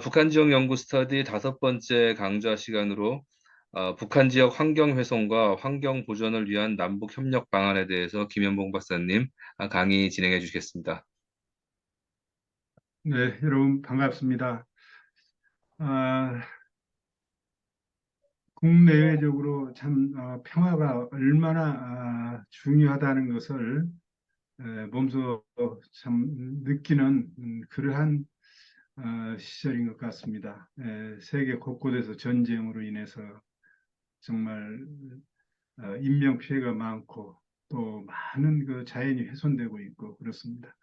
북한 지역 연구 스터디 다섯 번째 강좌 시간으로 북한 지역 환경 훼손과 환경 보전을 위한 남북 협력 방안에 대해서 김현봉 박사님 강의 진행해 주시겠습니다. 네, 여러분 반갑습니다. 아, 국내외적으로 참 평화가 얼마나 중요하다는 것을 몸소 참 느끼는 그러한 시절인 것 같습니다. 세계 곳곳에서 전쟁으로 인해서 정말 인명 피해가 많고 또 많은 그 자연이 훼손되고 있고 그렇습니다.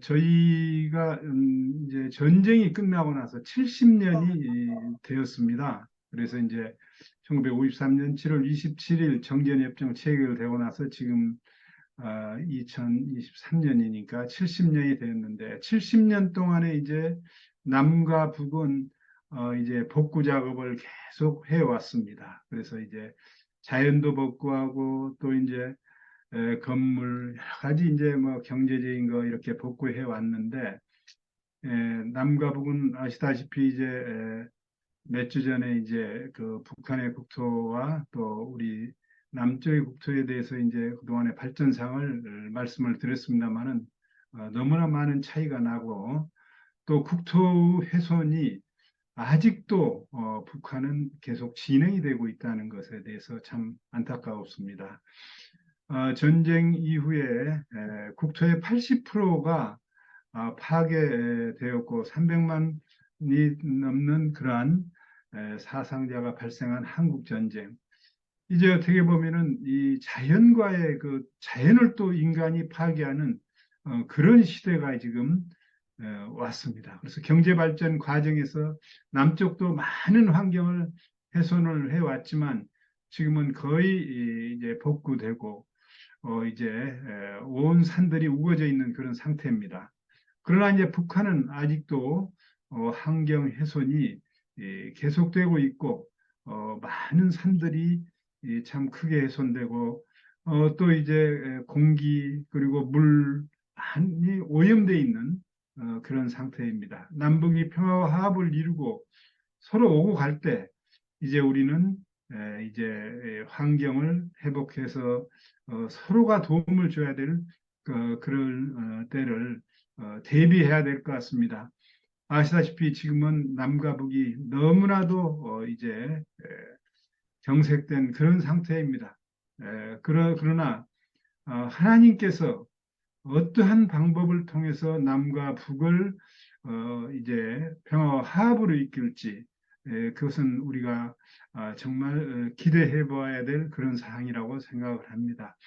저희가 이제 전쟁이 끝나고 나서 70년이 되었습니다. 그래서 이제 1953년 7월 27일 정전협정 체결되고 나서 지금 2023년이니까 70년이 되었는데 70년 동안에 이제 남과 북은 이제 복구 작업을 계속 해왔습니다. 그래서 이제 자연도 복구하고 또 이제 건물 여러 가지 이제 뭐 경제적인 거 이렇게 복구해 왔는데 남과 북은 아시다시피 이제 몇 주 전에 이제 그 북한의 국토와 또 우리 남쪽의 국토에 대해서 이제 그동안의 발전상을 말씀을 드렸습니다만은 너무나 많은 차이가 나고 또 국토 훼손이 아직도 북한은 계속 진행이 되고 있다는 것에 대해서 참 안타까웠습니다. 전쟁 이후에 국토의 80%가 파괴되었고 300만이 넘는 그러한 사상자가 발생한 한국 전쟁. 이제 어떻게 보면은 이 자연과의 그 자연을 또 인간이 파괴하는 그런 시대가 지금 왔습니다. 그래서 경제 발전 과정에서 남쪽도 많은 환경을 훼손을 해왔지만 지금은 거의 이제 복구되고 이제 온 산들이 우거져 있는 그런 상태입니다. 그러나 이제 북한은 아직도 환경 훼손이 계속되고 있고 많은 산들이 참 크게 훼손되고 또 이제 공기 그리고 물 많이 오염돼 있는 그런 상태입니다. 남북이 평화와 화합을 이루고 서로 오고 갈 때 이제 우리는 이제 환경을 회복해서 서로가 도움을 줘야 될 그런 때를 대비해야 될 것 같습니다. 아시다시피 지금은 남과 북이 너무나도 이제 경색된 그런 상태입니다. 그러나 하나님께서 어떠한 방법을 통해서 남과 북을 이제 평화와 화합으로 이끌지 그것은 우리가 정말 기대해 보아야 될 그런 사항이라고 생각을 합니다.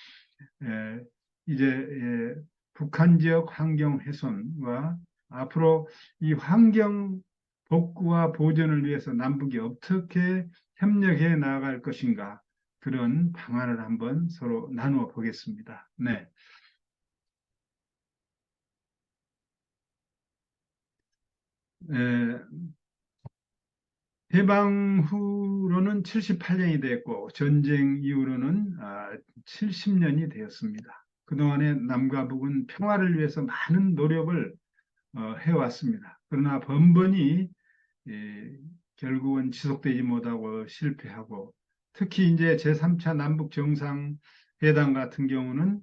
이제 북한 지역 환경 훼손과 앞으로 이 환경 복구와 보전을 위해서 남북이 어떻게 협력해 나아갈 것인가 그런 방안을 한번 서로 나누어 보겠습니다. 네. 에, 해방 후로는 78년이 됐고 전쟁 이후로는 70년이 되었습니다. 그동안에 남과 북은 평화를 위해서 많은 노력을 해왔습니다. 그러나 번번이 결국은 지속되지 못하고 실패하고 특히 이제 제3차 남북 정상회담 같은 경우는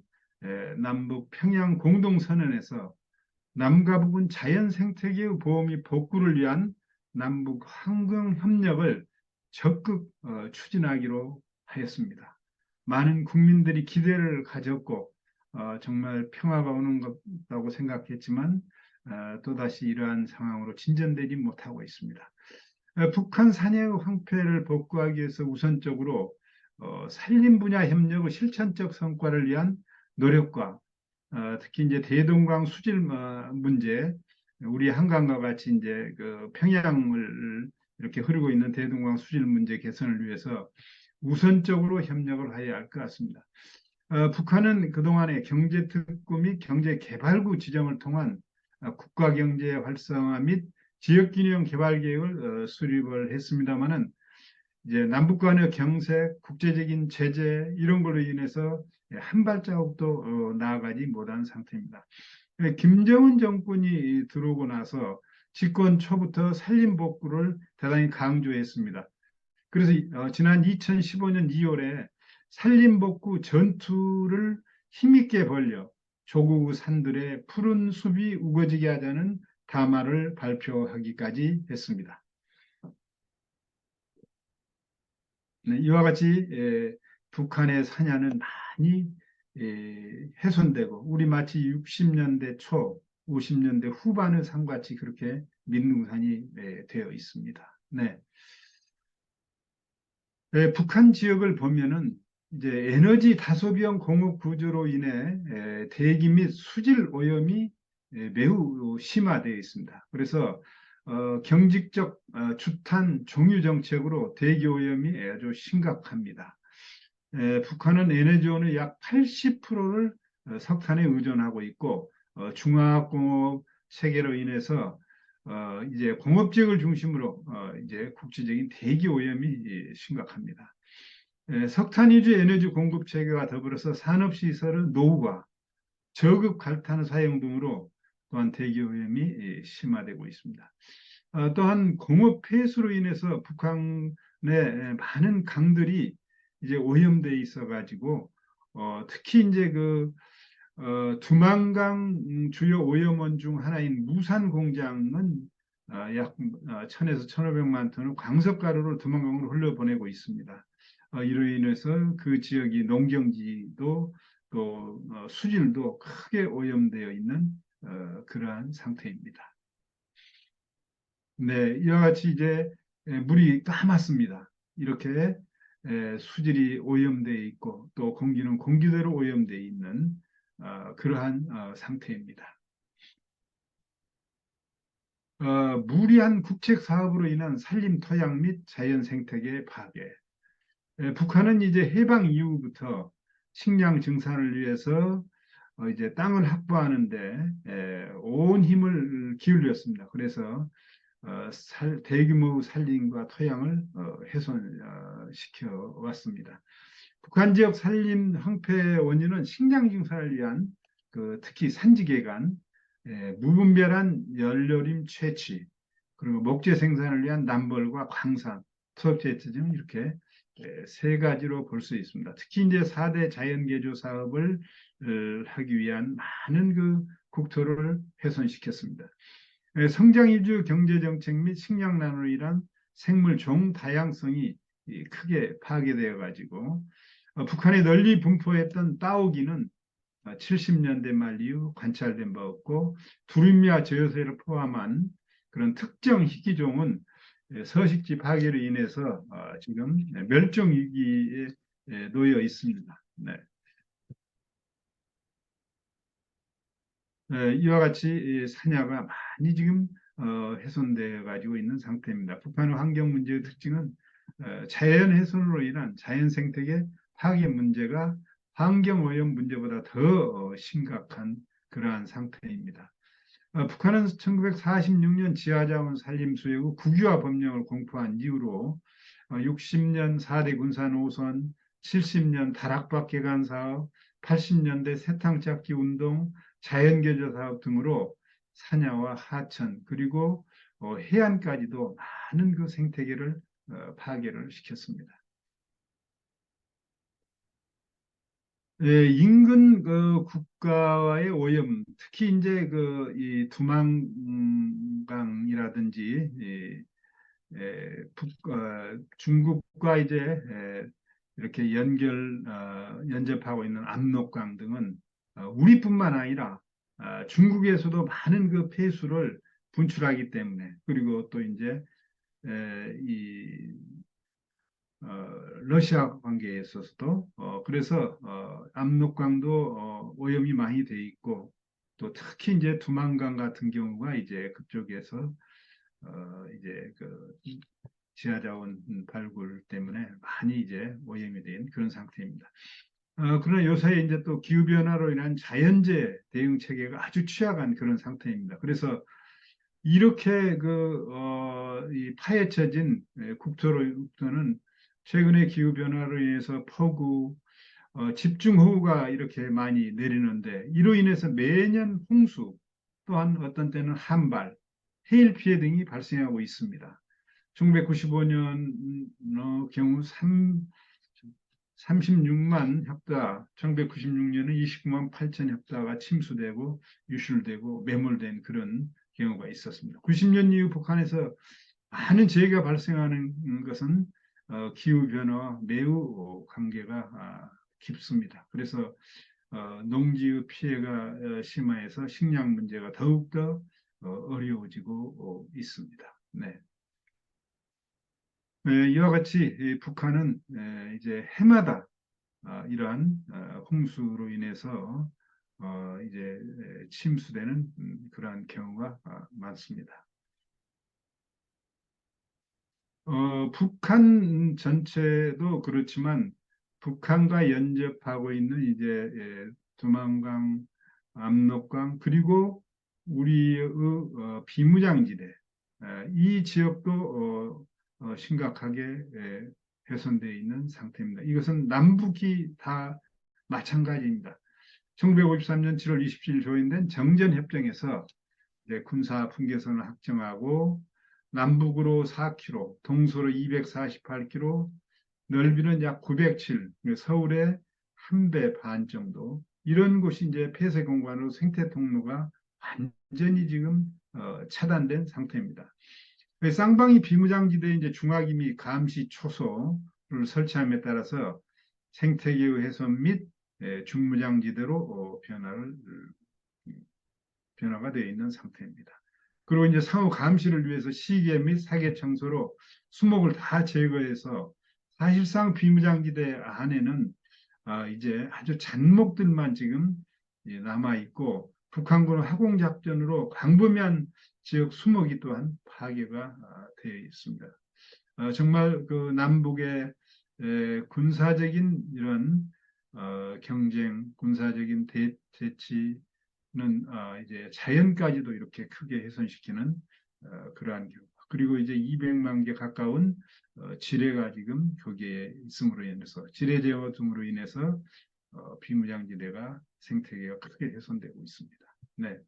남북 평양 공동선언에서 남과 북은 자연 생태계의 보호 및 복구를 위한 남북 환경 협력을 적극 추진하기로 하였습니다. 많은 국민들이 기대를 가졌고 정말 평화가 오는 것이라고 생각했지만 또다시 이러한 상황으로 진전되지 못하고 있습니다. 북한 산해의 황폐를 복구하기 위해서 우선적으로 산림 분야 협력의 실천적 성과를 위한 노력과 특히 이제 대동강 수질 문제, 우리 한강과 같이 이제 그 평양을 이렇게 흐르고 있는 대동강 수질 문제 개선을 위해서 우선적으로 협력을 해야 할 것 같습니다. 북한은 그동안에 경제특구 및 경제개발구 지정을 통한 국가경제 활성화 및 지역균형 개발 계획을 수립을 했습니다마는 이제 남북 간의 경색, 국제적인 제재 이런 걸로 인해서 한 발자국도 나아가지 못한 상태입니다. 김정은 정권이 들어오고 나서 집권 초부터 산림복구를 대단히 강조했습니다. 그래서 지난 2015년 2월에 산림복구 전투를 힘있게 벌여 조국 산들의 푸른 숲이 우거지게 하자는 담화를 발표하기까지 했습니다. 네, 이와 같이 북한의 사냐는 많이 훼손되고 우리 마치 60년대 초, 50년대 후반의 산같이 그렇게 민둥산이 되어 있습니다. 네. 북한 지역을 보면은 이제 에너지 다소비형 공업 구조로 인해 대기 및 수질 오염이 매우 심화되어 있습니다. 그래서 경직적 주탄 종유 정책으로 대기 오염이 아주 심각합니다. 북한은 에너지원의 약 80%를 석탄에 의존하고 있고 중화학공업 체계로 인해서 이제 공업 지역을 중심으로 이제 국제적인 대기 오염이 심각합니다. 석탄 위주 에너지 공급 체계와 더불어서 산업 시설의 노후화, 저급 갈탄 사용 등으로 또한 대기 오염이 심화되고 있습니다. 또한 공업 폐수로 인해서 북한의 많은 강들이 이제 오염돼 있어 가지고 특히 이제 두만강 주요 오염원 중 하나인 무산 공장은 약 1000에서 1500만 톤의 광석가루를 두만강으로 흘려보내고 있습니다. 이로 인해서 그 지역이 농경지도 또 수질도 크게 오염되어 있는 그러한 상태입니다. 네, 이와 같이 이제 물이 까맣습니다. 이렇게 수질이 오염되어 있고 또 공기는 공기대로 오염되어 있는 그러한 상태입니다. 무리한 국책 사업으로 인한 산림 토양 및 자연 생태계 파괴. 북한은 이제 해방 이후부터 식량 증산을 위해서 이제 땅을 확보하는데 온 힘을 기울였습니다. 그래서 대규모 산림과 토양을 훼손시켜 왔습니다. 북한 지역 산림 황폐 원인은 식량 증산을 위한 특히 산지개간, 무분별한 연료림 채취, 그리고 목재 생산을 위한 남벌과 광산, 투석제치 등 이렇게 세 가지로 볼 수 있습니다. 특히 이제 4대 자연개조 사업을 하기 위한 많은 국토를 훼손시켰습니다. 성장 위주 경제 정책 및 식량 난으로 인한 생물 종 다양성이 크게 파괴되어 가지고 북한에 널리 분포했던 따오기는 70년대 말 이후 관찰된 바 없고 두루미와 저요새를 포함한 그런 특정 희귀종은 서식지 파괴로 인해서 지금 멸종 위기에 놓여 있습니다. 네. 이와 같이 산야가 많이 지금 훼손되어 가지고 있는 상태입니다. 북한의 환경 문제의 특징은 자연 훼손으로 인한 자연 생태계 파괴 문제가 환경 오염 문제보다 더 심각한 그러한 상태입니다. 북한은 1946년 지하자원 산림 수역 후 국유화 법령을 공포한 이후로 60년 4대 군산 오선, 70년 다락박 개간 사업, 80년대 새탕 찾기 운동, 자연개조 사업 등으로 산야와 하천 그리고 해안까지도 많은 그 생태계를 파괴를 시켰습니다. 인근 국가와의 오염, 특히 이제 이 두만강이라든지 중국과 이제 이렇게 연접하고 있는 압록강 등은 우리뿐만 아니라 중국에서도 많은 그 폐수를 분출하기 때문에 그리고 또 이제 이 러시아 관계에 있어서도 그래서 압록강도 오염이 많이 돼 있고 또 특히 이제 두만강 같은 경우가 이제 그쪽에서 이제 지하자원 발굴 때문에 많이 이제 오염이 된 그런 상태입니다. 그러나 요새 이제 또 기후변화로 인한 자연재해 대응 체계가 아주 취약한 그런 상태입니다. 그래서 이렇게 이 파헤쳐진 국토는 최근에 기후변화로 인해서 폭우, 집중호우가 이렇게 많이 내리는데 이로 인해서 매년 홍수 또한 어떤 때는 한발 해일 피해 등이 발생하고 있습니다. 1995년 경우 36만 헥타, 1996년은 29만 8천 헥타가 침수되고 유실되고 매몰된 그런 경우가 있었습니다. 90년 이후 북한에서 많은 재해가 발생하는 것은 기후 변화와 매우 관계가 깊습니다. 그래서 농지의 피해가 심화해서 식량 문제가 더욱더 어려워지고 있습니다. 네. 이와 같이 북한은 이제 해마다 이러한 홍수로 인해서 이제 침수되는 그러한 경우가 많습니다. 북한 전체도 그렇지만 북한과 연접하고 있는 이제 두만강, 압록강 그리고 우리의 비무장지대 이 지역도 심각하게 훼손되어 있는 상태입니다. 이것은 남북이 다 마찬가지입니다. 1953년 7월 27일 조인된 정전협정에서 군사 분계선을 확정하고 남북으로 4km, 동서로 248km, 넓이는 약 907, 서울의 한 배 반 정도. 이런 곳이 이제 폐쇄 공간으로 생태 통로가 완전히 지금 차단된 상태입니다. 쌍방이 비무장지대에 이제 중화기 및 감시 초소를 설치함에 따라서 생태계의 훼손 및 중무장지대로 변화가 되어 있는 상태입니다. 그리고 이제 상호 감시를 위해서 시계 및 사계 청소로 수목을 다 제거해서 사실상 비무장지대 안에는 이제 아주 잔목들만 지금 남아 있고 북한군은 화공작전으로 광범위한 지역 수목이 또한 파괴가 되어 있습니다. 정말 그 남북의 군사적인 이런 경쟁, 군사적인 대치는 이제 자연까지도 이렇게 크게 훼손시키는 그러한 경우. 그리고 이제 200만 개 가까운 지뢰가 지금 거기에 있음으로 인해서 지뢰 제어 등으로 인해서 비무장지대가 생태계가 크게 훼손되고 있습니다. 네.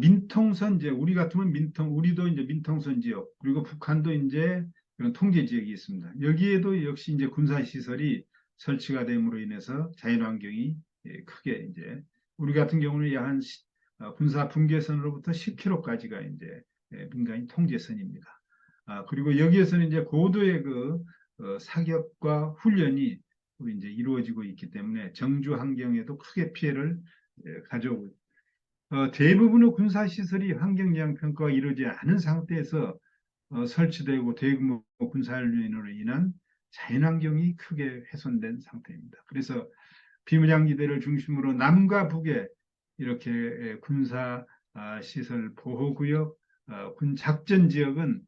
민통선 이제 우리 같으면 우리도 이제 민통선 지역 그리고 북한도 이제 그런 통제 지역이 있습니다. 여기에도 역시 이제 군사 시설이 설치가 됨으로 인해서 자연 환경이 크게 이제 우리 같은 경우는 약한 군사 분계선으로부터 10km까지가 이제 민간인 통제선입니다. 그리고 여기에서는 이제 고도의 그 사격과 훈련이 이제 이루어지고 있기 때문에 정주 환경에도 크게 피해를 가져오고 대부분의 군사시설이 환경영향 평가가 이루어지지 않은 상태에서 설치되고 대규모 군사훈련으로 인한 자연환경이 크게 훼손된 상태입니다. 그래서 비무장지대를 중심으로 남과 북에 이렇게 군사 시설 보호구역, 군 작전 지역은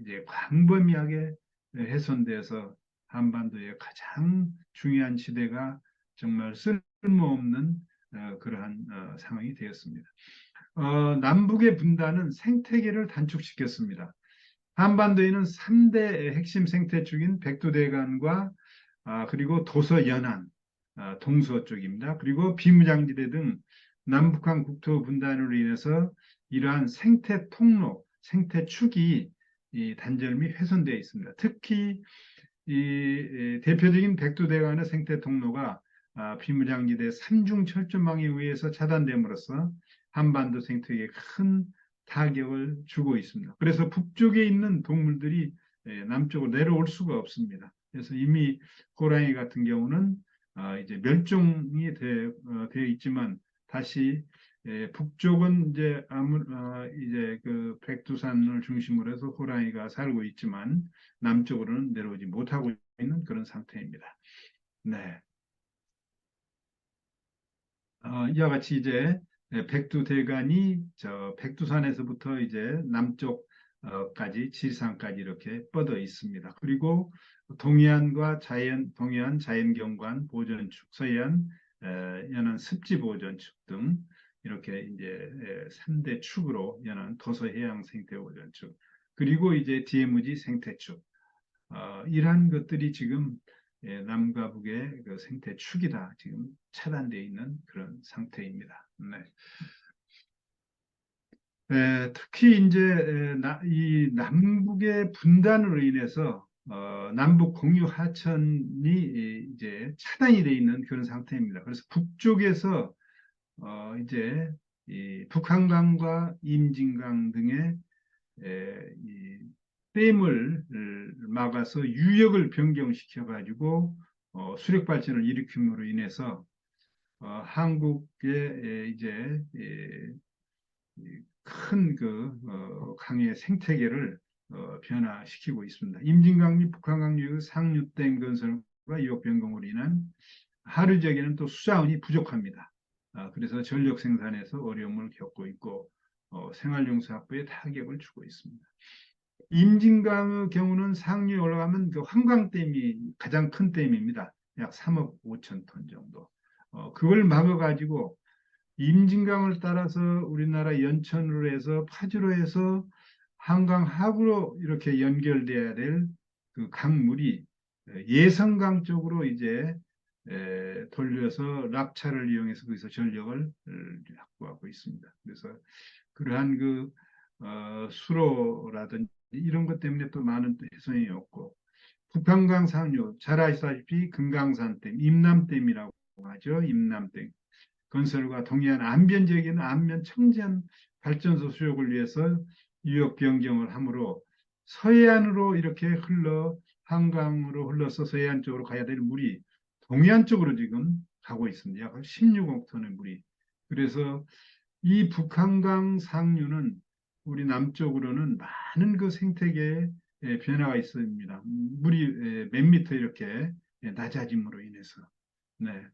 이제 광범위하게 훼손돼서 한반도의 가장 중요한 지대가 정말 쓸모없는 그러한 상황이 되었습니다. 남북의 분단은 생태계를 단축시켰습니다. 한반도에는 3대 핵심 생태축인 백두대간과 그리고 도서연안, 동서 쪽입니다. 그리고 비무장지대 등 남북한 국토 분단으로 인해서 이러한 생태 통로, 생태축이 단절미 훼손되어 있습니다. 특히 이 대표적인 백두대간의 생태 통로가 비무장지대 삼중 철조망에 의해서 차단됨으로써 한반도 생태계에 큰 타격을 주고 있습니다. 그래서 북쪽에 있는 동물들이 남쪽으로 내려올 수가 없습니다. 그래서 이미 호랑이 같은 경우는 이제 멸종이 되어 있지만 다시 북쪽은 이제 그 백두산을 중심으로 해서 호랑이가 살고 있지만 남쪽으로는 내려오지 못하고 있는 그런 상태입니다. 네. 이와 같이 이제 백두대간이 저 백두산에서부터 이제 남쪽까지 지리산까지 이렇게 뻗어 있습니다. 그리고 동해안 자연경관 보존축, 서해안 연안 습지 보존축 등 이렇게 이제 3대 축으로 연안 도서해양 생태보존축 그리고 이제 DMZ 생태축 이러한 것들이 지금 남과 북의 그 생태축이 다 지금 차단되어 있는 그런 상태입니다. 네. 특히 이제 이 남북의 분단으로 인해서 남북 공유 하천이 이제 차단이 돼 있는 그런 상태입니다. 그래서 북쪽에서 이제 이 북한강과 임진강 등의 이 댐을 막아서 유역을 변경시켜 가지고 수력 발전을 일으킴으로 인해서 한국의 이제 큰 그 강의 생태계를 변화시키고 있습니다. 임진강리 북한강 유역 상류댐 건설과 유역 변경으로 인한 하류지역에는 또 수자원이 부족합니다. 그래서 전력 생산에서 어려움을 겪고 있고 생활용수확보에 타격을 주고 있습니다. 임진강의 경우는 상류에 올라가면 그 한강댐이 가장 큰 댐입니다. 약 3억 5천 톤 정도. 그걸 막아가지고 임진강을 따라서 우리나라 연천으로 해서 파주로 해서 한강 하구로 이렇게 연결돼야 될 그 강물이 예성강 쪽으로 이제 돌려서 락차를 이용해서 거기서 전력을 확보하고 있습니다. 그래서 그러한 그 수로라든지 이런 것 때문에 또 많은 또 훼손이 없고 북한강 상류 잘 아시다시피 금강산댐, 임남댐이라고 하죠. 임남댐 건설과 동해안 안변 지역에는 안면 청전 발전소 수역을 위해서 유역 변경을 하므로 서해안으로 이렇게 흘러 한강으로 흘러서 서해안 쪽으로 가야 될 물이 동해안 쪽으로 지금 가고 있습니다. 약 16억 톤의 물이. 그래서 이 북한강 상류는 우리 남쪽으로는 많은 그 생태계에 변화가 있습니다. 물이 몇 미터 이렇게 낮아짐으로 인해서. 네.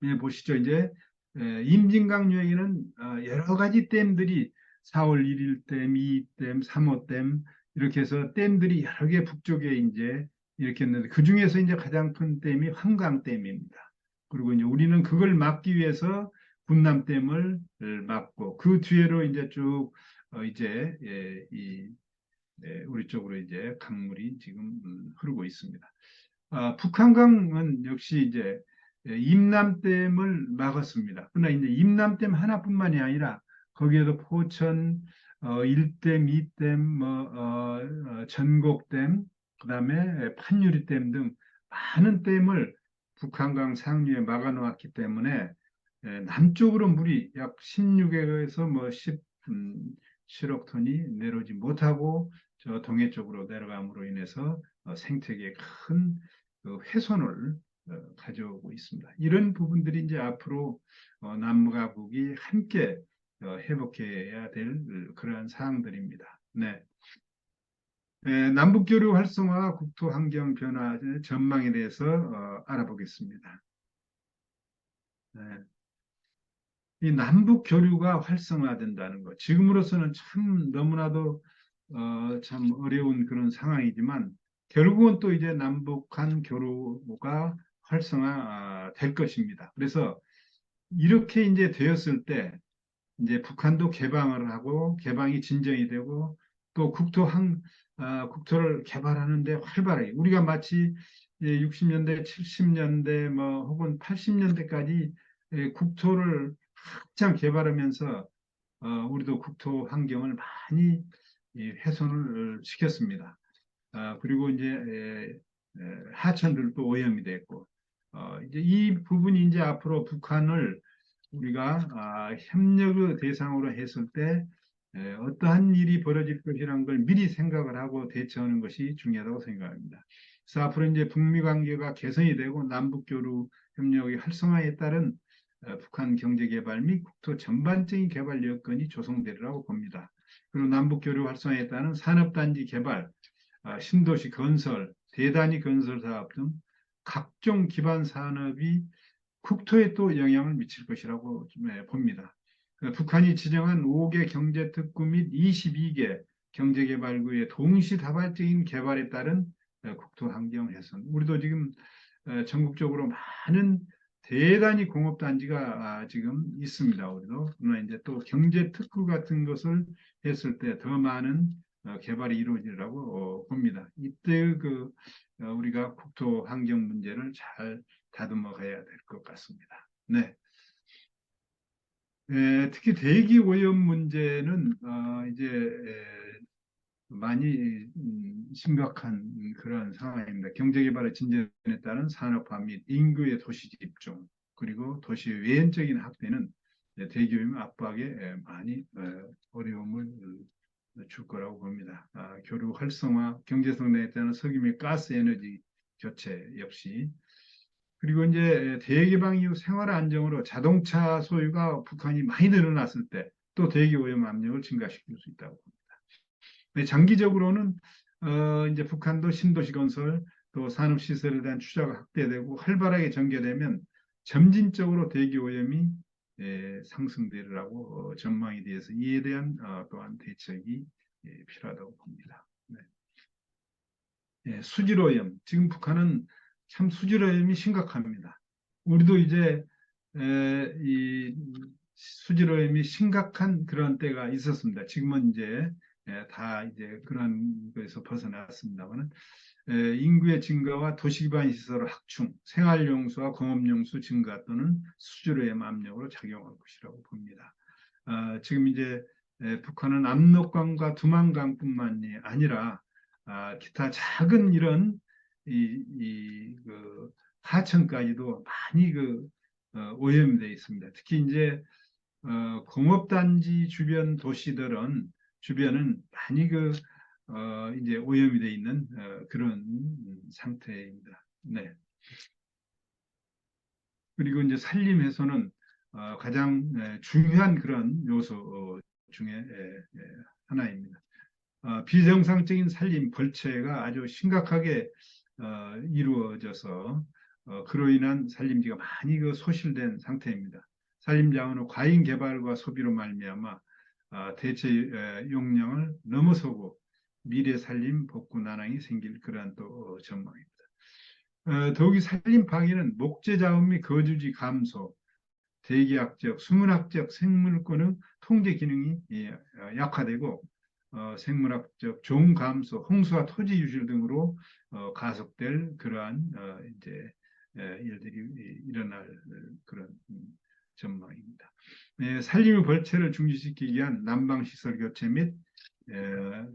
네, 보시죠. 이제 임진강유역에는 여러 가지 댐들이 4월 1일 댐, 2댐, 3호 댐 이렇게 해서 댐들이 여러 개 북쪽에 이제 이렇게 있는데 그 중에서 이제 가장 큰 댐이 한강댐입니다. 그리고 이제 우리는 그걸 막기 위해서 분남댐을 막고 그 뒤로 이제 쭉 이제 우리 쪽으로 이제 강물이 지금 흐르고 있습니다. 북한강은 역시 이제 임남댐을 막았습니다. 그러나 이제 임남댐 하나뿐만이 아니라 거기에도 포천 1댐, 2댐, 전곡댐, 그다음에 판유리댐 등 많은 댐을 북한강 상류에 막아놓았기 때문에 남쪽으로 물이 약 16에서 뭐 7억 톤이 내려오지 못하고 저 동해 쪽으로 내려감으로 인해서 생태계에 큰그 훼손을 가져오고 있습니다. 이런 부분들이 이제 앞으로 남과 북이 함께 회복해야 될 그러한 사항들입니다. 네. 남북 교류 활성화, 국토 환경 변화 전망에 대해서 알아보겠습니다. 네. 이 남북 교류가 활성화된다는 것. 지금으로서는 참 너무나도 참 어려운 그런 상황이지만 결국은 또 이제 남북한 교류가 활성화 될 것입니다. 그래서 이렇게 이제 되었을 때 이제 북한도 개방을 하고 개방이 진정이 되고 또 국토를 개발하는데 활발하게 우리가 마치 60년대, 70년대 뭐 혹은 80년대까지 국토를 한창 개발하면서 우리도 국토 환경을 많이 훼손을 시켰습니다. 그리고 이제 하천들도 오염이 됐고 이제 이 부분이 이제 앞으로 북한을 우리가 협력의 대상으로 했을 때 어떠한 일이 벌어질 것이라는 걸 미리 생각을 하고 대처하는 것이 중요하다고 생각합니다. 그래서 앞으로 이제 북미 관계가 개선이 되고 남북 교류 협력의 활성화에 따른 북한 경제 개발 및 국토 전반적인 개발 여건이 조성되리라고 봅니다. 그리고 남북 교류 활성화에 따른 산업단지 개발, 신도시 건설, 대단위 건설 사업 등 각종 기반 산업이 국토에 또 영향을 미칠 것이라고 봅니다. 북한이 지정한 5개 경제특구 및 22개 경제개발구의 동시다발적인 개발에 따른 국토 환경 개선. 우리도 지금 전국적으로 많은 대단히 공업단지가 지금 있습니다. 우리도. 그러나 이제 또 경제특구 같은 것을 했을 때 더 많은 개발이 이루어지리라고 봅니다. 이때 우리가 국토 환경 문제를 잘 다듬어 가야 될 것 같습니다. 네. 특히 대기 오염 문제는 이제 많이 심각한 그런 상황입니다. 경제개발의 진전에 따른 산업화 및 인구의 도시 집중, 그리고 도시 외연적인 확대는 대기오염 압박에 많이 어려움을 줄 거라고 봅니다. 교류 활성화, 경제 성장에 따른 석유 및 가스 에너지 교체 역시, 그리고 이제 대개방 이후 생활 안정으로 자동차 소유가 북한이 많이 늘어났을 때 또 대기 오염 압력을 증가시킬 수 있다고 봅니다. 네, 장기적으로는 이제 북한도 신도시 건설 또 산업 시설에 대한 투자가 확대되고 활발하게 전개되면 점진적으로 대기 오염이 상승되리라고 전망이 돼서 이에 대한 또한 대책이 필요하다고 봅니다. 네. 수질 오염. 지금 북한은 참 수질 오염이 심각합니다. 우리도 이제 이 수질 오염이 심각한 그런 때가 있었습니다. 지금은 이제 다 이제 그런 거에서 벗어났습니다만은 인구의 증가와 도시 기반 시설 확충, 생활용수와 공업용수 증가 또는 수질 오염 압력으로 작용할 것이라고 봅니다. 지금 이제 북한은 압록강과 두만강뿐만이 아니라 기타 작은 이런 그 하천까지도 많이 오염이 되어 있습니다. 특히 이제 공업단지 주변 도시들은 주변은 많이 이제 오염이 되어 있는 그런 상태입니다. 네. 그리고 이제 산림에서는 가장 중요한 그런 요소 중에 하나입니다. 비정상적인 산림 벌채가 아주 심각하게 이루어져서 그로 인한 산림지가 많이 소실된 상태입니다. 산림자원의 과잉 개발과 소비로 말미암아 대체 용량을 넘어서고 미래 산림 복구 난항이 생길 그러한 또 전망입니다. 더욱이 산림 파괴는 목재 자원 및 거주지 감소, 대기학적, 수문학적 생물권의 통제 기능이 약화되고 생물학적 종 감소, 홍수와 토지 유실 등으로 가속될 그러한 이제 일들이 일어날 그런 전망입니다. 산림의 벌채를 중지시키기 위한 난방시설 교체 및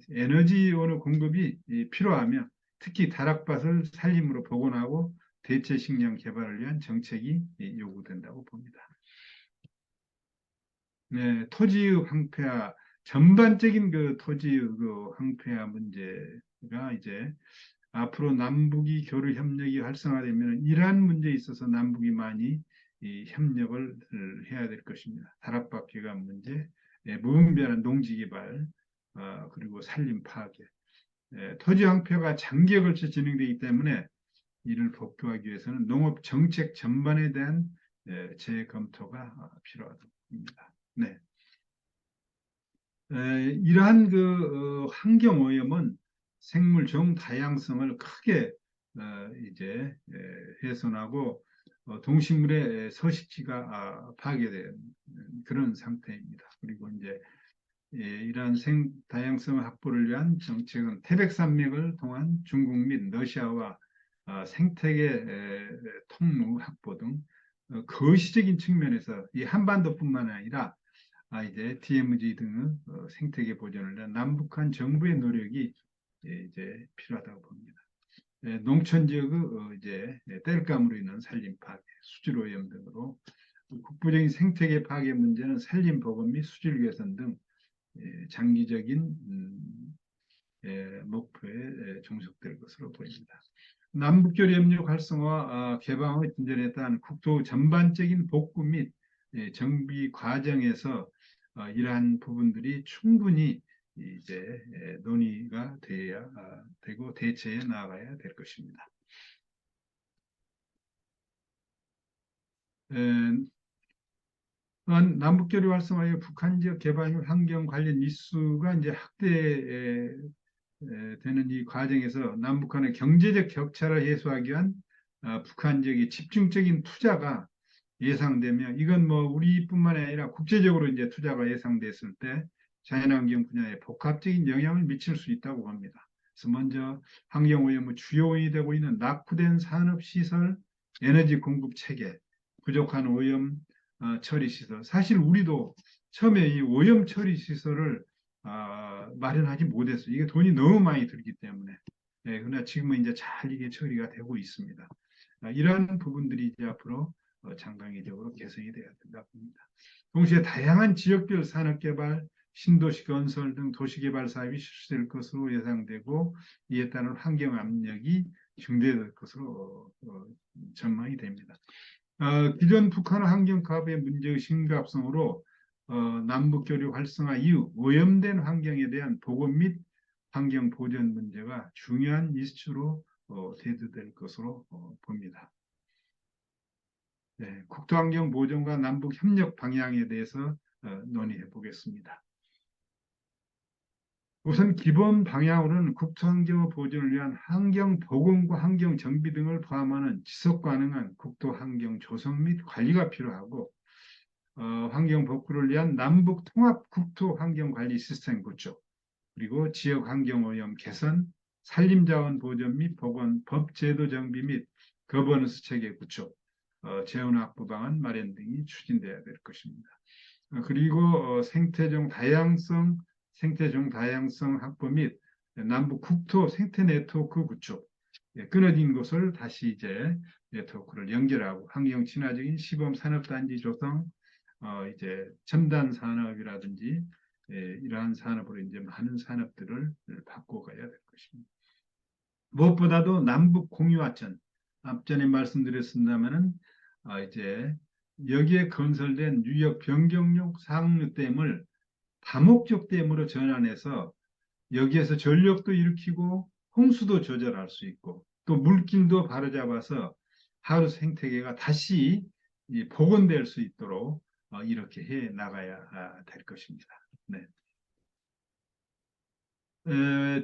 에너지원의 공급이 필요하며 특히 다락밭을 산림으로 복원하고 대체 식량 개발을 위한 정책이 요구된다고 봅니다. 네, 토지의 황폐화, 전반적인 토지의 황폐화 문제가 이제 앞으로 남북이 교류 협력이 활성화되면 이러한 문제에 있어서 남북이 많이 이 협력을 해야 될 것입니다. 다락밭 개간 문제, 무분별한 농지 개발, 그리고 산림 파괴, 토지 황폐화가 장기에 걸쳐 진행되기 때문에 이를 복구하기 위해서는 농업 정책 전반에 대한 재검토가 필요합니다. 네. 이러한 환경 오염은 생물 종 다양성을 크게 이제 훼손하고 동식물의 서식지가 파괴된 그런 상태입니다. 그리고 이제 이러한 다양성 확보를 위한 정책은 태백산맥을 통한 중국 및 러시아와 생태계 통로 확보 등 거시적인 측면에서 이 한반도뿐만 아니라 이제 DMZ 등의 생태계 보존을 위한 남북한 정부의 노력이 이제 필요하다고 봅니다. 농촌 지역의 이제 땔감으로 인한 산림 파괴, 수질 오염 등으로 국부적인 생태계 파괴 문제는 산림 복원 및 수질 개선 등 장기적인 목표에 종속될 것으로 보입니다. 남북교류 협력 활성화 개방의 진전에 따른 국토 전반적인 복구 및 정비 과정에서 이러한 부분들이 충분히 이제 논의가 돼야 되고 대처해 나가야 될 것입니다. 또한 남북교류 활성화의 북한 지역 개발 환경 관련 이슈가 이제 확대되는 이 과정에서 남북 간의 경제적 격차를 해소하기 위한 북한 지역의 집중적인 투자가 예상되며 이건 뭐 우리뿐만 아니라 국제적으로 이제 투자가 예상됐을 때 자연환경 분야에 복합적인 영향을 미칠 수 있다고 봅니다. 그래서 먼저 환경오염의 주요 원인이 되고 있는 낙후된 산업시설, 에너지 공급 체계, 부족한 오염 처리 시설. 사실 우리도 처음에 이 오염 처리 시설을 마련하지 못했어요. 이게 돈이 너무 많이 들기 때문에. 예, 그러나 지금은 이제 잘 이게 처리가 되고 있습니다. 이러한 부분들이 이제 앞으로 장강의적으로 개선이 되어야 된다 봅니다. 동시에 다양한 지역별 산업개발, 신도시 건설 등 도시개발 사업이 실시될 것으로 예상되고 이에 따른 환경 압력이 증대될 것으로 전망이 됩니다. 기존 북한 환경 가업의 문제의 심각성으로 남북 교류 활성화 이후 오염된 환경에 대한 보건 및 환경 보전 문제가 중요한 이슈로 대두될 것으로 봅니다. 네, 국토환경 보전과 남북 협력 방향에 대해서 논의해 보겠습니다. 우선 기본 방향으로는 국토환경 보전을 위한 환경 보건과 환경 정비 등을 포함하는 지속 가능한 국토 환경 조성 및 관리가 필요하고 환경 복구를 위한 남북 통합 국토 환경 관리 시스템 구축, 그리고 지역 환경 오염 개선, 산림자원 보전 및 보건 법 제도 정비 및 거버넌스 체계 구축, 재원 확보 방안 마련 등이 추진돼야 될 것입니다. 그리고 생태종 다양성 확보 및 남북 국토 생태 네트워크 구축, 끊어진 곳을 다시 이제 네트워크를 연결하고 환경 친화적인 시범 산업단지 조성, 이제 첨단 산업이라든지 이러한 산업으로 이제 많은 산업들을 바꿔가야 될 것입니다. 무엇보다도 남북 공유하천, 앞전에 말씀드렸습니다만은 이제 여기에 건설된 유역 변경용 상류댐을 다목적 댐으로 전환해서 여기에서 전력도 일으키고 홍수도 조절할 수 있고 또 물길도 바로잡아서 하루 생태계가 다시 복원될 수 있도록 이렇게 해 나가야 될 것입니다. 네.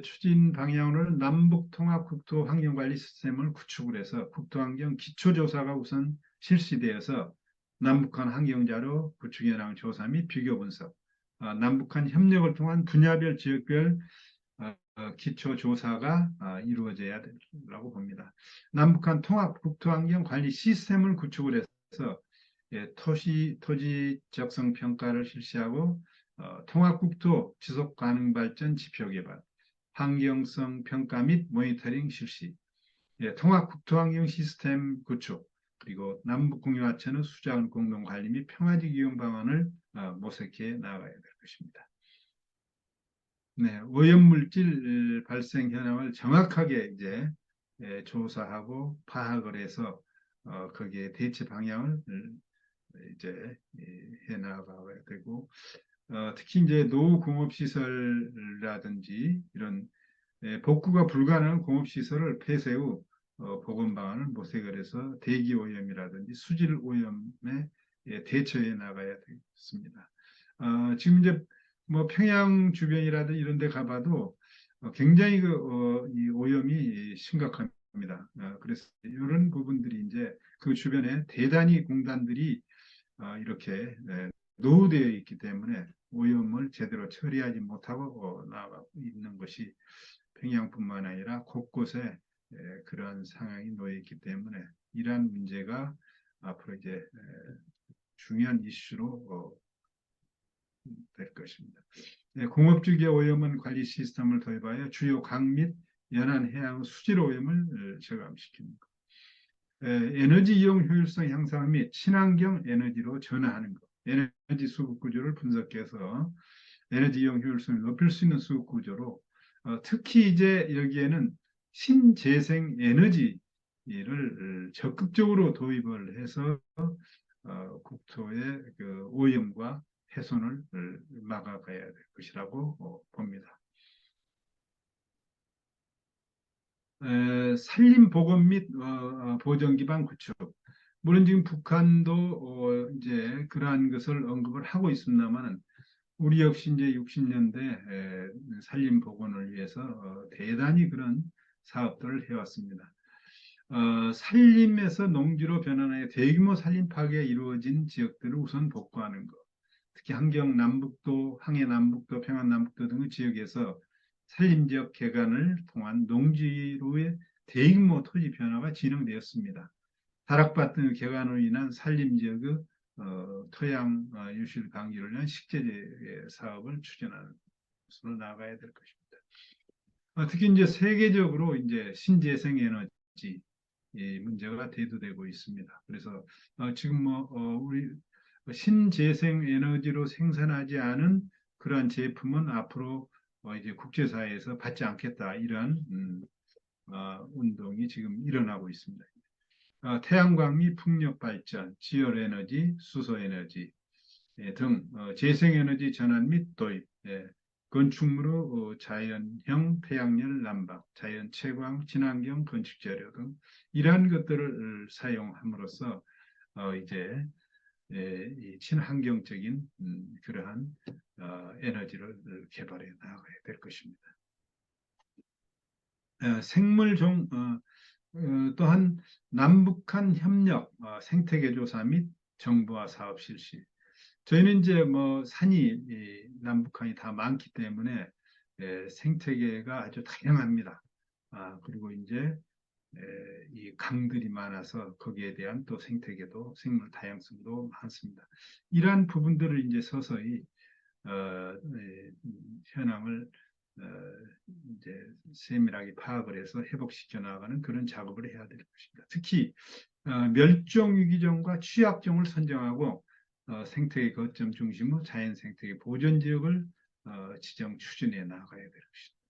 추진 방향으로는 남북통합 국토환경관리 시스템을 구축을 해서 국토환경 기초조사가 우선 실시되어서 남북한 환경자료 구축에 나온 조사 및 비교 분석, 남북한 협력을 통한 분야별 지역별 기초조사가 이루어져야 되라고 봅니다. 남북한 통합 국토환경 관리 시스템을 구축을 해서 토지 적성 평가를 실시하고 통합국토 지속가능발전 지표 개발, 환경성 평가 및 모니터링 실시, 통합국토환경 시스템 구축, 그리고 남북공유하천의 수자원 공동관리 및 평화적 이용 방안을 모색해 나가야 될 것입니다. 네, 오염물질 발생 현황을 정확하게 이제 조사하고 파악을 해서 거기에 대체 방향을 이제 해 나가야 되고 특히 이제 노공업시설이라든지 이런 복구가 불가능한 공업시설을 폐쇄 후 보건 방안을 모색을 해서 대기 오염이라든지 수질 오염에 대처해 나가야 되겠습니다. 지금 이제 뭐 평양 주변이라든지 이런 데 가봐도 굉장히 이 오염이 심각합니다. 그래서 이런 부분들이 이제 그 주변에 대단히 공단들이 이렇게 노후되어 있기 때문에 오염을 제대로 처리하지 못하고 나가고 있는 것이 평양뿐만 아니라 곳곳에 그러한 상황이 놓여 있기 때문에 이러한 문제가 앞으로 이제 중요한 이슈로 될 것입니다. 공업주기의 오염은 관리 시스템을 도입하여 주요 강 및 연안 해양 수질 오염을 저감시키는 것. 에너지 이용 효율성 향상 및 친환경 에너지로 전환하는 것. 에너지 수급 구조를 분석해서 에너지 이용 효율성을 높일 수 있는 수급 구조로 특히 이제 여기에는 신재생 에너지를 적극적으로 도입을 해서 국토의 그 오염과 훼손을 막아가야 될 것이라고 봅니다. 산림 보건 및 보전 기반 구축. 물론 지금 북한도 이제 그러한 것을 언급을 하고 있습니다만은 우리 역시 이제 60년대 산림 복원을 위해서 대단히 그런 사업들을 해왔습니다. 산림에서 농지로 변환하여 대규모 산림 파괴가 이루어진 지역들을 우선 복구하는 것. 특히 함경 남북도, 항해 남북도, 평안 남북도 등의 지역에서 산림 지역 개간을 통한 농지로의 대규모 토지 변화가 진행되었습니다. 다락밭 등의 개간으로 인한 산림 지역의 토양 유실 방지를 위한 식재재 사업을 추진하는 것으로 나가야 될 것입니다. 특히 이제 세계적으로 이제 신재생 에너지 이 문제가 대두되고 있습니다. 그래서 지금 우리 신재생 에너지로 생산하지 않은 그러한 제품은 앞으로 이제 국제사회에서 받지 않겠다 이러한 운동이 지금 일어나고 있습니다. 태양광 및 풍력 발전, 지열 에너지, 수소 에너지 등 재생에너지 전환 및 도입, 건축물의 자연형 태양열 난방, 자연 채광, 친환경 건축 재료 등 이러한 것들을 사용함으로써 이제 이 친환경적인 그러한 에너지를 개발해 나가야 될 것입니다. 생물종 또한 남북한 협력, 생태계 조사 및 정보화 사업 실시. 저희는 이제 뭐 산이 남북한이 다 많기 때문에 생태계가 아주 다양합니다. 그리고 이제 이 강들이 많아서 거기에 대한 또 생태계도 생물 다양성도 많습니다. 이러한 부분들을 이제 서서히 현황을 어, 이제 세밀하게 파악을 해서 회복시켜 나가는 그런 작업을 해야 될 것입니다. 특히 멸종위기종과 취약종을 선정하고 생태계 거점 중심의 자연 생태계 보존 지역을 지정 추진해 나가야 될 것입니다.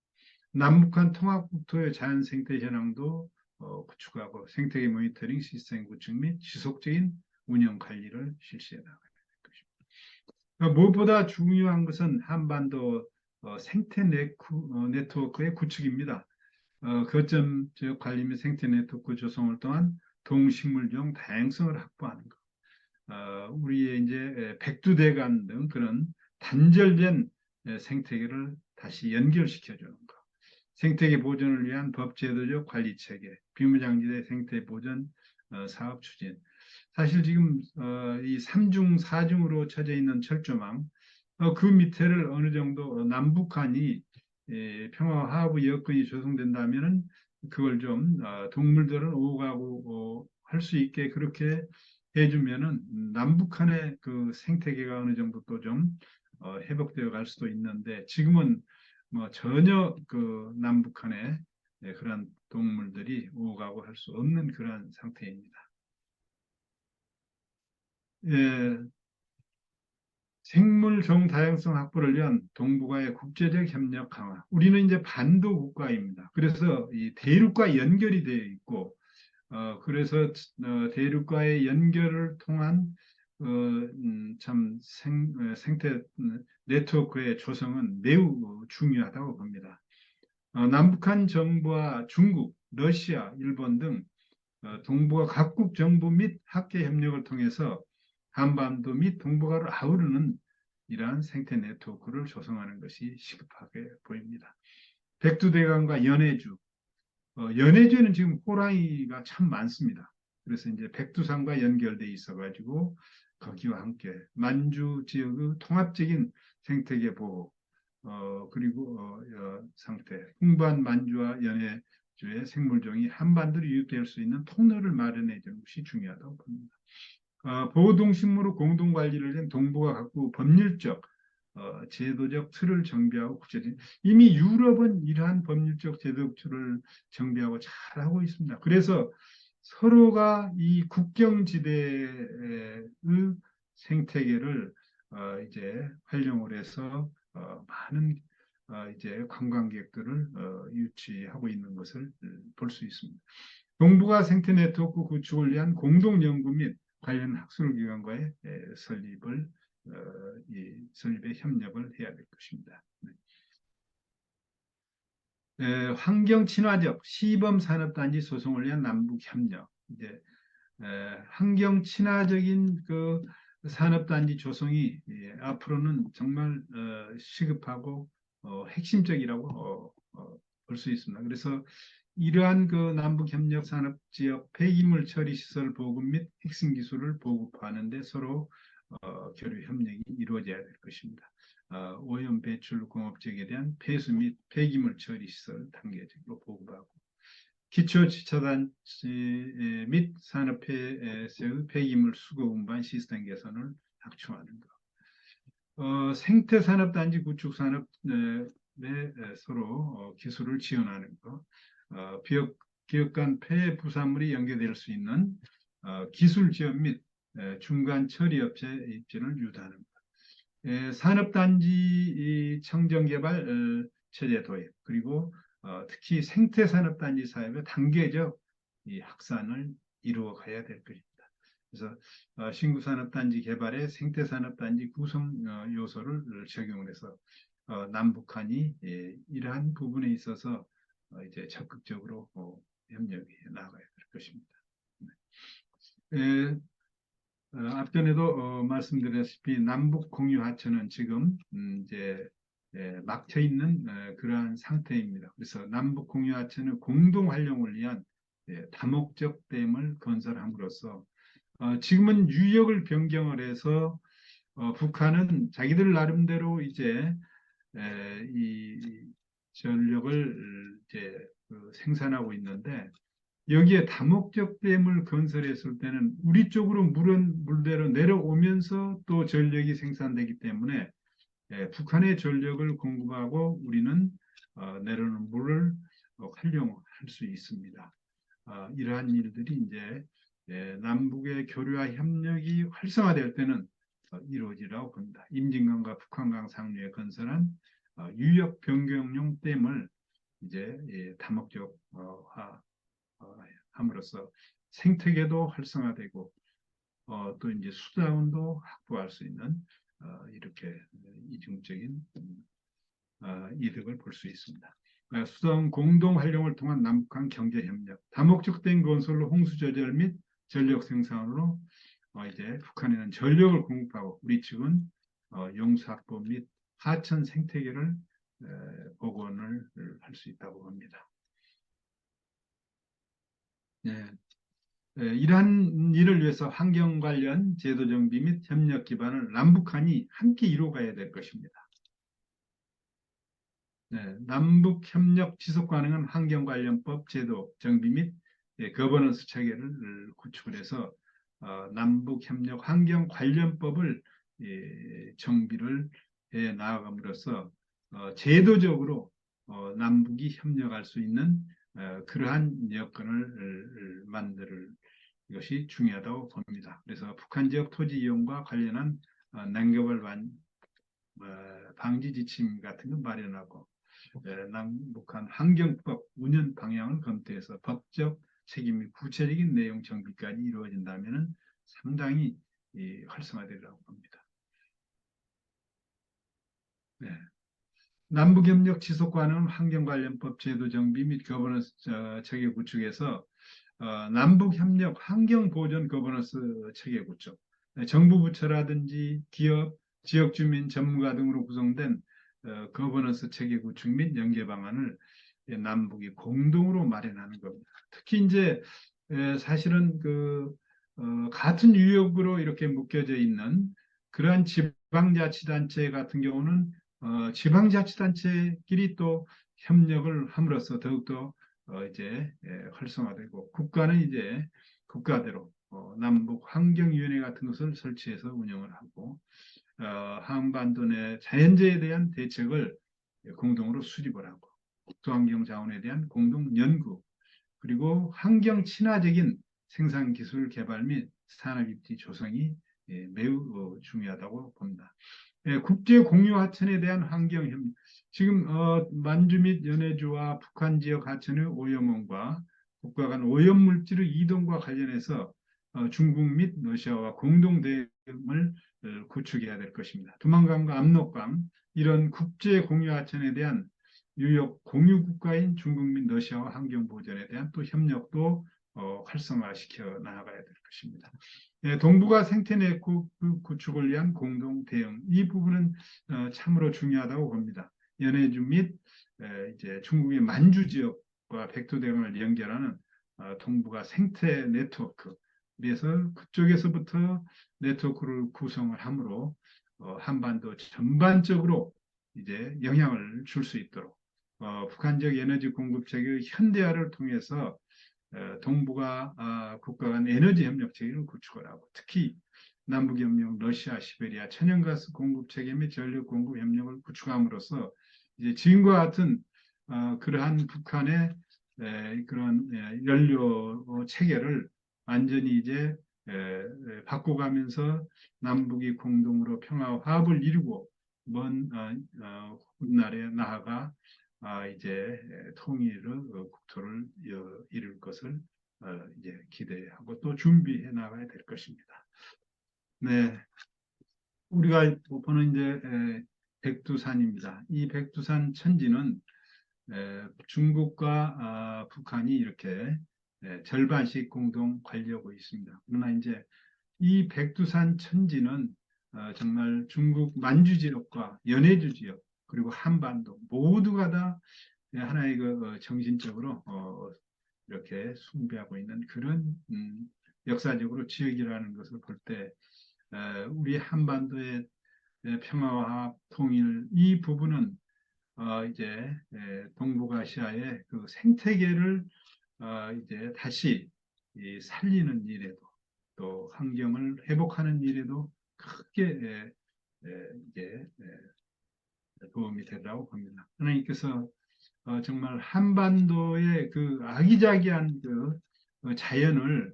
남북한 통합국토의 자연 생태 현황도 구축하고 생태계 모니터링 시스템 구축 및 지속적인 운영 관리를 실시해 나가야 될 것입니다. 무엇보다 중요한 것은 한반도 생태 네트워크의 구축입니다. 거점 지역 관리 및 생태 네트워크 조성을 통한 동식물종 다양성을 확보하는 것. 우리의 이제 백두대간 등 그런 단절된 생태계를 다시 연결시켜주는 것. 생태계 보존을 위한 법제도적 관리 체계, 비무장지대 생태 보존 사업 추진. 사실 지금 이 3중, 4중으로 쳐져 있는 철조망, 그 밑에를 어느 정도 남북한이 평화화합의 여건이 조성된다면은 그걸 좀 동물들은 오가고 할 수 있게 그렇게 해주면은 남북한의 그 생태계가 어느 정도 또 좀 회복되어 갈 수도 있는데 지금은 뭐 전혀 그 남북한의 그런 동물들이 오가고 할 수 없는 그런 상태입니다. 예, 생물종 다양성 확보를 위한 동북아의 국제적 협력 강화. 우리는 이제 반도 국가입니다. 그래서 이 대륙과 연결이 되어 있고, 그래서 대륙과의 연결을 통한 참 생태 네트워크의 조성은 매우 중요하다고 봅니다. 남북한 정부와 중국, 러시아, 일본 등 동북아 각국 정부 및 학계 협력을 통해서 한반도 및 동북아를 아우르는 이러한 생태 네트워크를 조성하는 것이 시급하게 보입니다. 백두대간과 연해주, 연해주에는 지금 호랑이가 참 많습니다. 그래서 이제 백두산과 연결돼 있어가지고 거기와 함께 만주 지역의 통합적인 생태계 보호, 그리고 상태, 풍부한 만주와 연해주의 생물종이 한반도로 유입될 수 있는 통로를 마련해 주는 것이 중요하다고 봅니다. 보호동식물의 공동관리를 위한 동북아 각국 법률적, 제도적 틀을 정비하고 구체적인 이미 유럽은 이러한 법률적 제도적 틀을 정비하고 잘하고 있습니다. 그래서 서로가 이 국경지대의 생태계를 이제 활용을 해서 많은 이제 관광객들을 유치하고 있는 것을 볼 수 있습니다. 동북아 생태 네트워크 구축을 위한 공동 연구 및 관련 학술기관과의 설립을 이 설립에 협력을 해야 될 것입니다. 환경 친화적 시범 산업단지 소송을 위한 남북 협력. 이제 환경 친화적인 그 산업단지 조성이 앞으로는 정말 시급하고 핵심적이라고 볼 수 있습니다. 그래서 이러한 그 남북협력 산업지역 폐기물 처리 시설 보급 및 핵심 기술을 보급하는 데 서로 교류 협력이 이루어져야 될 것입니다. 오염 배출 공업적에 대한 폐수 및 폐기물 처리 시설 단계적으로 보급하고 기초 지차단지 및 산업폐에서의 폐기물 수거 운반 시스템 개선을 확충하는 것. 생태산업단지 구축 산업에 서로 기술을 지원하는 것. 기업 간 폐 부산물이 연계될 수 있는 기술 지원 및 중간 처리 업체 입지를 유도하는 것. 산업단지 청정개발 체제 도입, 그리고 특히 생태산업단지 사업의 단계적 이 확산을 이루어 가야 될 것입니다. 그래서 신구산업단지 개발에 생태산업단지 구성 요소를 적용을 해서 남북한이 이러한 부분에 있어서 이제 적극적으로 협력해 나가야 될 것입니다. 네. 앞전에도 말씀드렸다시피 남북 공유 하천은 지금 이제 막혀 있는 그러한 상태입니다. 그래서 남북 공유 하천의 공동 활용을 위한 다목적 댐을 건설함으로써 지금은 유역을 변경을 해서 북한은 자기들 나름대로 이제 이 전력을 이제 생산하고 있는데 여기에 다목적 댐을 건설했을 때는 우리 쪽으로 물은 물대로 내려오면서 또 전력이 생산되기 때문에 북한의 전력을 공급하고 우리는 내려오는 물을 활용할 수 있습니다. 이러한 일들이 이제 남북의 교류와 협력이 활성화될 때는 이루어지라고 봅니다. 임진강과 북한강 상류에 건설한 유역 변경용 댐을 이제 다목적화 함으로써 생태계도 활성화되고 또 이제 수자원도 확보할 수 있는 이렇게 이중적인 이득을 볼 수 있습니다. 수자원 공동 활용을 통한 남북한 경제 협력, 다목적된 건설로 홍수 조절 및 전력 생산으로 이제 북한에는 전력을 공급하고 우리 측은 용수 확보 및 하천 생태계를 복원을 할 수 있다고 봅니다. 네. 이러한 일을 위해서 환경 관련 제도 정비 및 협력 기반을 남북한이 함께 이루어가야 될 것입니다. 네, 남북 협력 지속 가능한 환경 관련법 제도 정비 및 거버넌스 체계를 구축을 해서 남북 협력 환경 관련법을 정비를 해 나아감으로써 제도적으로 남북이 협력할 수 있는 그러한 여건을 만들 것이 중요하다고 봅니다. 그래서 북한 지역 토지 이용과 관련한 난개발 방지 지침 같은 거 마련하고 남북한 환경법 운영 방향을 검토해서 법적 책임 및 구체적인 내용 정비까지 이루어진다면 상당히 활성화되리라고 봅니다. 네. 남북협력 지속 가능한 환경 관련법 제도 정비 및 거버넌스 체계 구축에서 남북협력 환경보전 거버넌스 체계 구축, 정부 부처라든지 기업, 지역주민, 전문가 등으로 구성된 거버넌스 체계 구축 및 연계 방안을 남북이 공동으로 마련하는 겁니다. 특히 이제 사실은 같은 유역으로 이렇게 묶여져 있는 그러한 지방자치단체 같은 경우는 지방자치단체끼리 또 협력을 함으로써 더욱더 이제 활성화되고 국가는 이제 국가대로 남북 환경위원회 같은 것을 설치해서 운영을 하고 한반도 내 자연재해에 대한 대책을 공동으로 수립을 하고 국토환경 자원에 대한 공동 연구 그리고 환경 친화적인 생산 기술 개발 및 산업 입지 조성이 매우 중요하다고 봅니다. 국제 공유 하천에 대한 환경 협력. 지금 만주 및 연해주와 북한 지역 하천의 오염원과 국가 간 오염 물질의 이동과 관련해서 중국 및 러시아와 공동 대응을 구축해야 될 것입니다. 두만강과 압록강 이런 국제 공유 하천에 대한 유역 공유 국가인 중국 및 러시아와 환경 보전에 대한 또 협력도 활성화시켜 나가야 될 것입니다. 동북아 생태 네트워크 구축을 위한 공동 대응 이 부분은 참으로 중요하다고 봅니다. 연해주 및 이제 중국의 만주 지역과 백두대간을 연결하는 동북아 생태 네트워크 그래서 그쪽에서부터 네트워크를 구성을 함으로 한반도 전반적으로 이제 영향을 줄 수 있도록 북한 지역 에너지 공급체의 현대화를 통해서 동북아 국가 간 에너지 협력 체계를 구축을 하고 특히 남북 협력, 러시아, 시베리아 천연가스 공급 체계 및 전력 공급 협력을 구축함으로써 이제 지금과 같은 그러한 북한의 그런 연료 체계를 완전히 이제 바꿔가면서 남북이 공동으로 평화와 화합을 이루고 먼 훗날에 나아가 이제 통일을 국토를 이룰 것을 이제 기대하고 또 준비해 나가야 될 것입니다. 네, 우리가 보는 이제 백두산입니다. 이 백두산 천지는 중국과 북한이 이렇게 절반씩 공동 관리하고 있습니다. 그러나 이제 이 백두산 천지는 정말 중국 만주 지역과 연해주 지역 그리고 한반도 모두가 다 하나의 그 정신적으로 이렇게 숭배하고 있는 그런 역사적으로 지역이라는 것을 볼 때 우리 한반도의 평화와 통일 이 부분은 이제 동북아시아의 그 생태계를 이제 다시 살리는 일에도 또 환경을 회복하는 일에도 크게 이제 도움이 되라고 봅니다. 하나님께서 정말 한반도의 그 아기자기한 그 자연을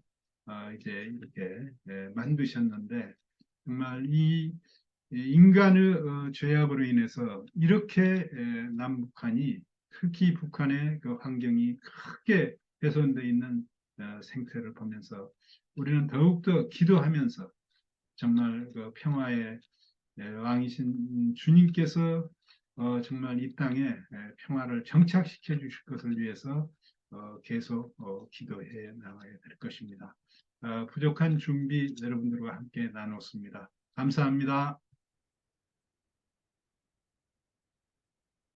이제 이렇게 만드셨는데 정말 이 인간의 죄악으로 인해서 이렇게 남북한이 특히 북한의 그 환경이 크게 훼손되어 있는 생태를 보면서 우리는 더욱더 기도하면서 정말 그 평화의 왕이신 주님께서 정말 이 땅에 평화를 정착시켜 주실 것을 위해서 계속 기도해 나가야 될 것입니다. 부족한 준비 여러분들과 함께 나눴습니다. 감사합니다.